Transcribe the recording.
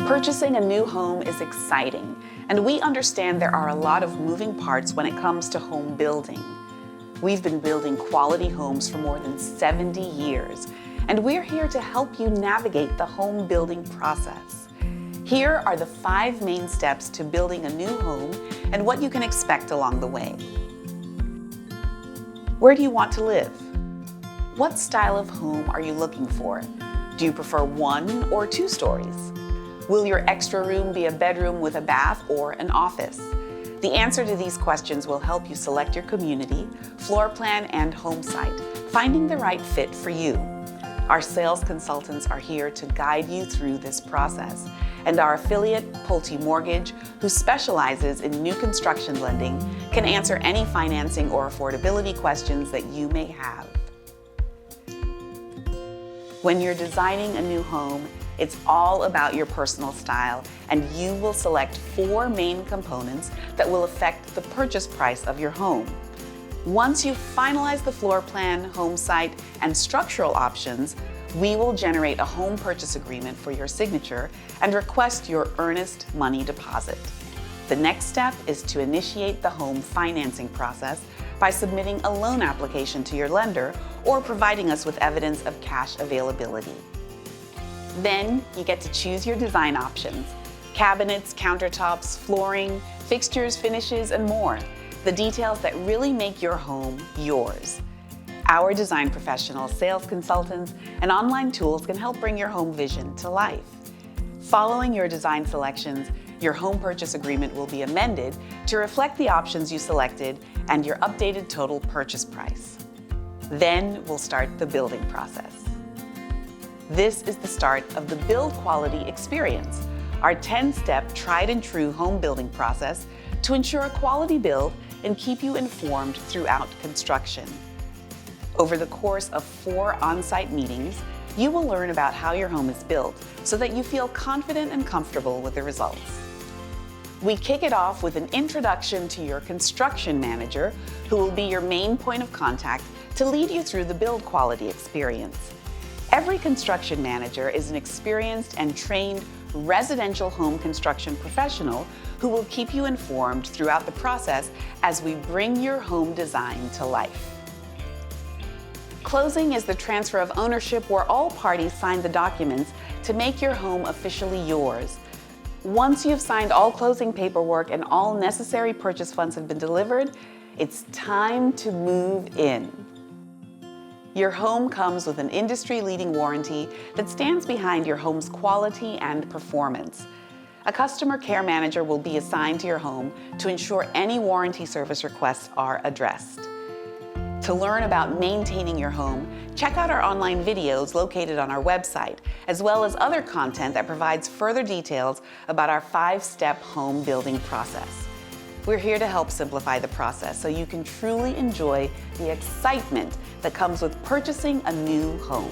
Purchasing a new home is exciting, and we understand there are a lot of moving parts when it comes to home building. We've been building quality homes for more than 70 years, and we're here to help you navigate the home building process. Here are the 5 main steps to building a new home and what you can expect along the way. Where do you want to live? What style of home are you looking for? Do you prefer 1 or 2 stories? Will your extra room be a bedroom with a bath or an office? The answer to these questions will help you select your community, floor plan, and home site, finding the right fit for you. Our sales consultants are here to guide you through this process, and our affiliate, Pulte Mortgage, who specializes in new construction lending, can answer any financing or affordability questions that you may have. When you're designing a new home, it's all about your personal style, and you will select 4 main components that will affect the purchase price of your home. Once you've finalized the floor plan, home site, and structural options, we will generate a home purchase agreement for your signature and request your earnest money deposit. The next step is to initiate the home financing process by submitting a loan application to your lender or providing us with evidence of cash availability. Then you get to choose your design options: cabinets, countertops, flooring, fixtures, finishes, and more. The details that really make your home yours. Our design professionals, sales consultants, and online tools can help bring your home vision to life. Following your design selections, your home purchase agreement will be amended to reflect the options you selected and your updated total purchase price. Then we'll start the building process. This is the start of the build quality experience, our 10-step tried and true home building process to ensure a quality build and keep you informed throughout construction. Over the course of 4 on-site meetings, you will learn about how your home is built so that you feel confident and comfortable with the results. We kick it off with an introduction to your construction manager, who will be your main point of contact to lead you through the build quality experience. Every construction manager is an experienced and trained residential home construction professional who will keep you informed throughout the process as we bring your home design to life. Closing is the transfer of ownership where all parties sign the documents to make your home officially yours. Once you've signed all closing paperwork and all necessary purchase funds have been delivered, it's time to move in. Your home comes with an industry-leading warranty that stands behind your home's quality and performance. A customer care manager will be assigned to your home to ensure any warranty service requests are addressed. To learn about maintaining your home, check out our online videos located on our website, as well as other content that provides further details about our 5-step home building process. We're here to help simplify the process so you can truly enjoy the excitement that comes with purchasing a new home.